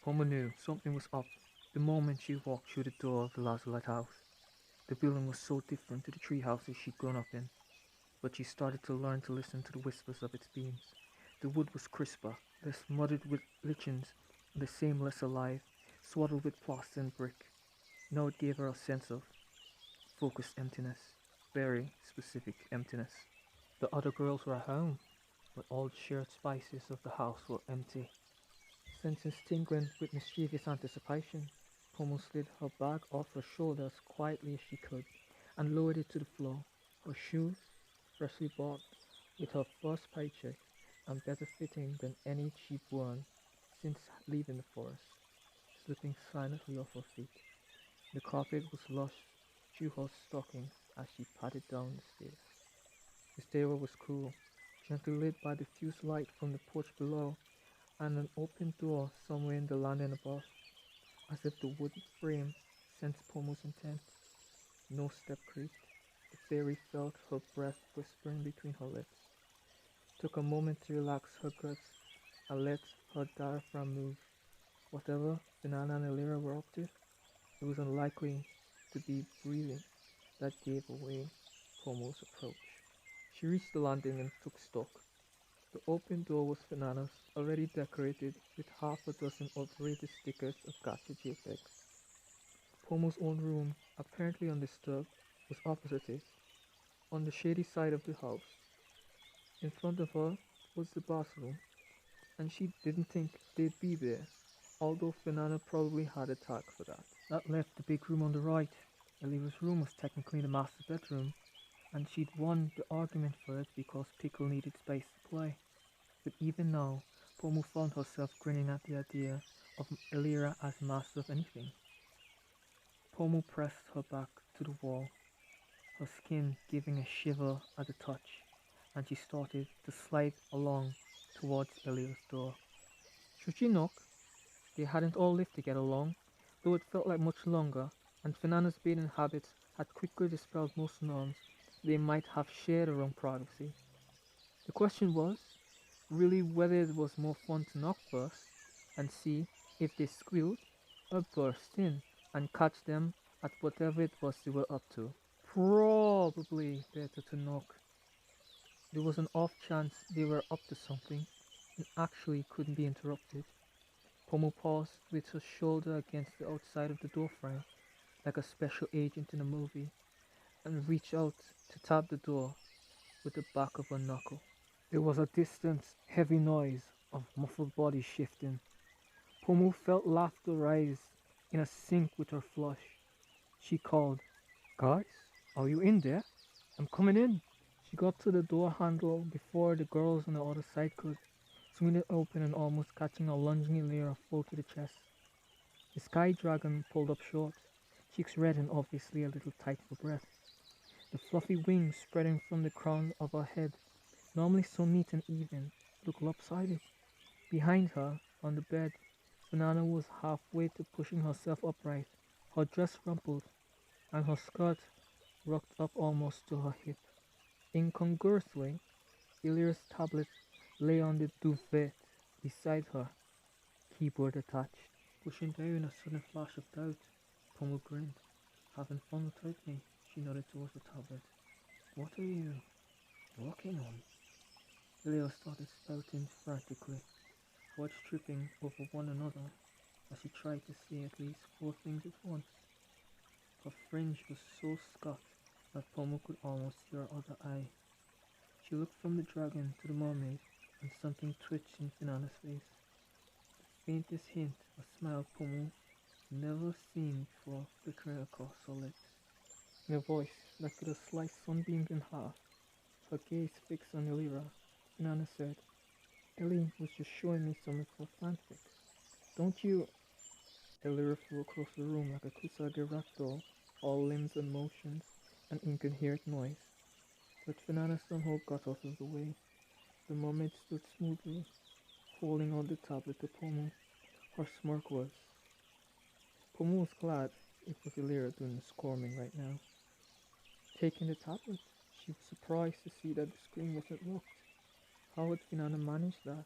Pomu knew something was up the moment she walked through the door of the Lazulite house. The building was so different to the tree houses she'd grown up in, but she started to learn to listen to the whispers of its beams. The wood was crisper, less muddied with lichens, and the same less alive, swaddled with plaster and brick. Now it gave her a sense of focused emptiness, very specific emptiness. The other girls were at home, but all the shared spaces of the house were empty. Senses tingling with mischievous anticipation, Pommel slid her bag off her shoulders quietly as she could and lowered it to the floor. Her shoes, freshly bought with her first paycheck and better fitting than any she'd worn since leaving the forest, slipping silently off her feet. The carpet was lush through her stockings as she padded down the stairs. The stairwell was cool, gently lit by diffuse light from the porch below and an open door somewhere in the landing above, as if the wooden frame sensed Pomo's intent. No step creaked. The fairy felt her breath whispering between her lips, took a moment to relax her grasp and let her diaphragm move. Whatever Banana and Elira were up to, it was unlikely to be breathing that gave away Pomo's approach. She reached the landing and took stock. The open door was Banana's, already decorated with half a dozen outrageous stickers of gacha JPEGs. Pomo's own room, apparently undisturbed, was opposite it, on the shady side of the house. In front of her was the bathroom, and she didn't think they'd be there, although Banana probably had a tag for that. That left the big room on the right. Elira's room was technically the master bedroom, and she'd won the argument for it because Pickle needed space to play. But even now, Pomu found herself grinning at the idea of Elira as master of anything. Pomu pressed her back to the wall, her skin giving a shiver at the touch, and she started to slide along towards Elira's door. Should she knock? They hadn't all lived together long, though it felt like much longer, and Fernanda's bathing habits had quickly dispelled most norms they might have shared around privacy. The question was, really whether it was more fun to knock first and see if they squealed or burst in and catch them at whatever it was they were up to. Probably better to knock. There was an off chance they were up to something and actually couldn't be interrupted. Pomu paused with her shoulder against the outside of the doorframe, like a special agent in a movie, and reached out to tap the door with the back of her knuckle. There was a distant, heavy noise of muffled bodies shifting. Pomu felt laughter rise in a sync with her flush. She called, "Guys, are you in there? I'm coming in." She got to the door handle before the girls on the other side could, swinging it open and almost catching a lunging Elira full to the chest. The sky dragon pulled up short, cheeks red and obviously a little tight for breath. The fluffy wings spreading from the crown of her head, normally so neat and even, looked lopsided. Behind her, on the bed, Banana was halfway to pushing herself upright, her dress rumpled, and her skirt rocked up almost to her hip. Incongruously, Elira's tablet lay on the duvet beside her, keyboard attached. Pushing down a sudden flash of doubt, Pomu grinned. "Having fun without me?" She nodded towards the tablet. "What are you working on?" Elira started spouting frantically, words tripping over one another as she tried to say at least 4 things at once. Her fringe was so scut that Pomu could almost see her other eye. She looked from the dragon to the mermaid, and something twitched in Finana's face. The faintest hint of smile Pomu never seen before flickering across her lips. In a voice that could have sliced sunbeams in half, her gaze fixed on Elira, Finana said, "Ellie was just showing me some of her fanfic. Don't you—" Elira flew across the room like a Kusage ragdoll, all limbs and motions, an incoherent noise. But Finana somehow got out of the way. The mermaid stood smoothly, holding out the tablet to Pomu. Her smirk was. Pomu was glad it was Elira doing the squirming right now. Taking the tablet, she was surprised to see that the screen wasn't locked. How had Finana managed that?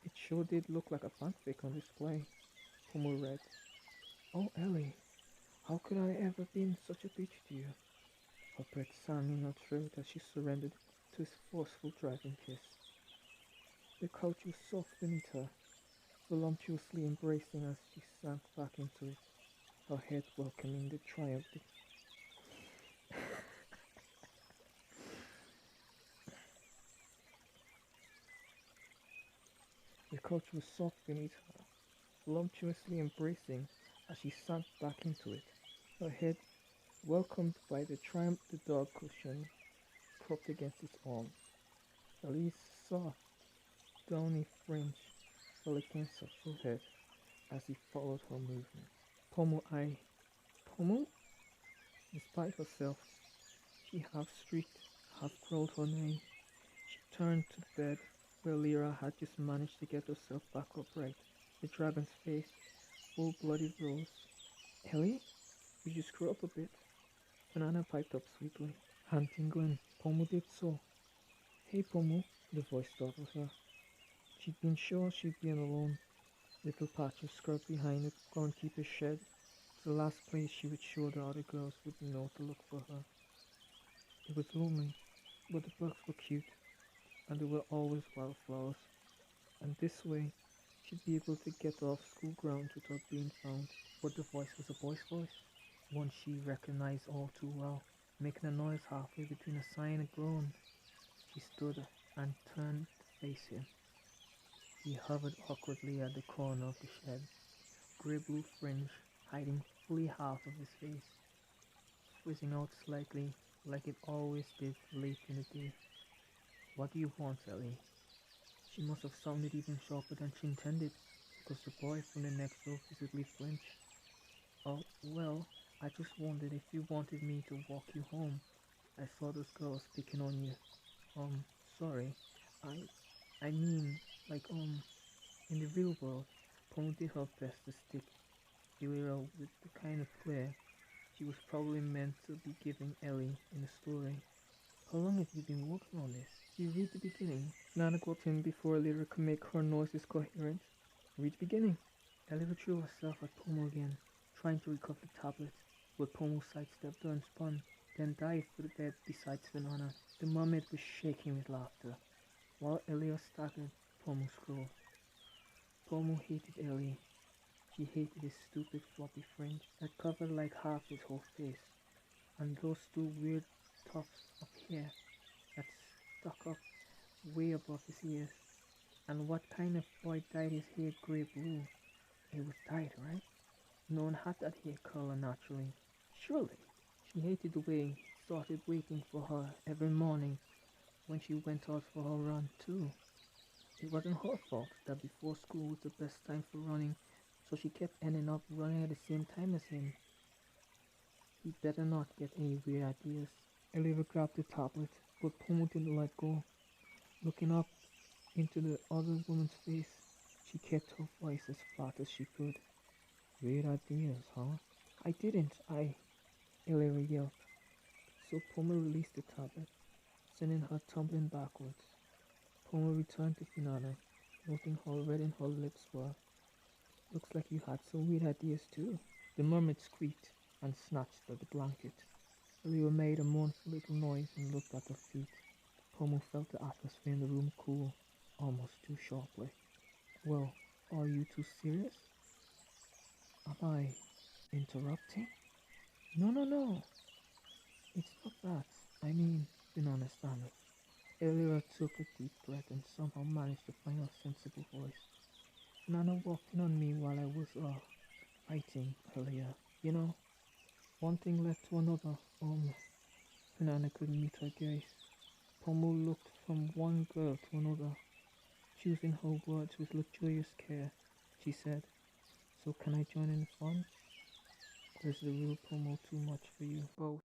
It sure did look like a fanfic on display. Pomu read. Oh, Ellie, how could I ever been such a bitch to you? Her breath sang in her throat as she surrendered to his forceful driving kiss. The couch was soft beneath her, voluptuously embracing as she sank back into it, her head welcoming the triumph. The couch was soft beneath her, voluptuously embracing as she sank back into it, her head welcomed by the triumph the dog cushion propped against its arm. Ellie's soft, downy fringe fell against her forehead as he followed her movements. Pomu? Despite herself, she half shrieked, half growled her name. She turned to the bed where Elira had just managed to get herself back upright, the dragon's face full bloody rose. Ellie, did you screw up a bit? Banana piped up sweetly. Hand tingling, Pomu did so. Hey Pomu, the voice startled her. She'd been sure she'd be alone. Little patch of scrub behind the groundkeeper's shed, the last place she would show the other girls would know to look for her. It was lonely, but the bugs were cute, and there were always wildflowers, and this way she'd be able to get off school grounds without being found. But the voice was a boy's voice, one she recognized all too well, making a noise halfway between a sigh and a groan. She stood and turned to face him. He hovered awkwardly at the corner of the shed, grey-blue fringe hiding fully half of his face, squeezing out slightly like it always did late in the day. What do you want, Ellie? She must have sounded even sharper than she intended, because the boy from the next row visibly flinched. Oh, well, I just wondered if you wanted me to walk you home. I saw those girls picking on you. Sorry. I mean, like, in the real world, Pomu did her best to stick Elira with the kind of flair she was probably meant to be giving Ellie in the story. How long have you been working on this? You read the beginning. Nana got in before Elira could make her noises coherent. Read the beginning. Elira threw herself at Pomu again, trying to recover the tablet, but Pomu sidestepped her and spun, then dived for the bed beside Banana. The mermaid was shaking with laughter, while Elira staggered. Pomu scrolled. Pomu hated Ellie. She hated his stupid floppy fringe that covered like half his whole face, and those two weird tufts of hair that stuck up way above his ears. And what kind of boy dyed his hair grey-blue? It was dyed, right? No one had that hair color naturally. Surely. She hated the way he started waiting for her every morning when she went out for her run too. It wasn't her fault that before school was the best time for running, so she kept ending up running at the same time as him. He better not get any weird ideas. Elira grabbed the tablet, but Pomu didn't let go. Looking up into the other woman's face, she kept her voice as flat as she could. Weird ideas, huh? I didn't, Elira yelled. So Pomu released the tablet, sending her tumbling backwards. Pomu returned to Finana, noting how red in her lips were. Looks like you had some weird ideas too. The mermaid squeaked and snatched at the blanket. Elira made a mournful little noise and looked at her feet. Pomu felt the atmosphere in the room cool, almost too sharply. Well, are you too serious? Am I interrupting? No. It's not that. I mean, Banana stammered. Elira took a deep breath and somehow managed to find a sensible voice. Nana walked in on me while I was, writing earlier. You know, one thing led to another. Banana couldn't meet her gaze. Pomu looked from one girl to another, choosing her words with luxurious care. She said, so can I join in the fun? Or is the real Pomu too much for you both?